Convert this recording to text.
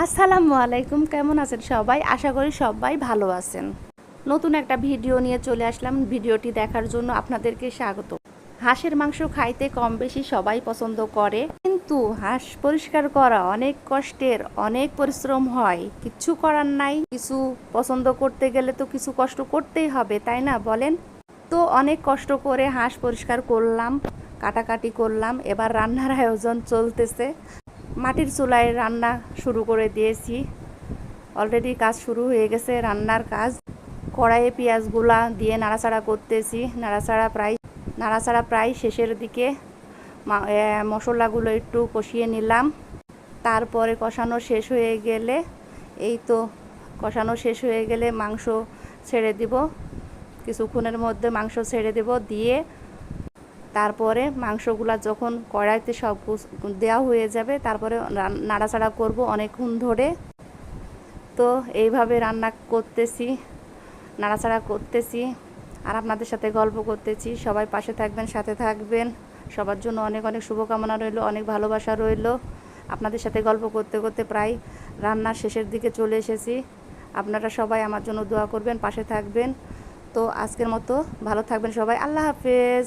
আসসালামু আলাইকুম, কেমন আছেন সবাই? আশা করি সবাই ভালো আছেন। নতুন একটা ভিডিও নিয়ে চলে আসলাম। ভিডিওটি দেখার জন্য আপনাদেরকে স্বাগত। হাঁসের মাংস খাইতে কম বেশি সবাই পছন্দ করে, কিন্তু হাঁস পরিষ্কার করা অনেক কষ্টের, অনেক পরিশ্রম হয়। কিচ্ছু করার নাই, কিছু পছন্দ করতে গেলে তো কিছু কষ্ট করতেই হবে, তাই না বলেন? তো অনেক কষ্ট করে হাঁস পরিষ্কার করলাম, কাটাকাটি করলাম। এবার রান্নার আয়োজন চলতেছে। মাটির চুলায় রান্না শুরু করে দিয়েছি। অলরেডি কাজ শুরু হয়ে গেছে, রান্নার কাজ। কড়াইয়ে পেঁয়াজগুলা দিয়ে নাড়াচাড়া করতেছি। নাড়াচাড়া প্রায় শেষের দিকে। মশলাগুলো একটু কষিয়ে নিলাম। তারপরে কষানো শেষ হয়ে গেলে, এই তো কষানো শেষ হয়ে গেলে মাংস ছেড়ে দিব। কিছুক্ষণের মধ্যে মাংস ছেড়ে দেব, দিয়ে তারপরে মাংসগুলা যখন কড়াইতে সব দেওয়া হয়ে যাবে, তারপরে নাড়াচাড়া করব অনেকক্ষণ ধরে। তো এইভাবে রান্না করতেছি, নাড়াচাড়া করতেছি আর আপনাদের সাথে গল্প করতেছি। সবাই পাশে থাকবেন, সাথে থাকবেন। সবার জন্য অনেক অনেক শুভকামনা রইল, অনেক ভালোবাসা রইল। আপনাদের সাথে গল্প করতে করতে প্রায় রান্নার শেষের দিকে চলে এসেছি। আপনারা সবাই আমার জন্য দোয়া করবেন, পাশে থাকবেন। তো আজকের মতো ভালো থাকবেন সবাই। আল্লাহ হাফেজ।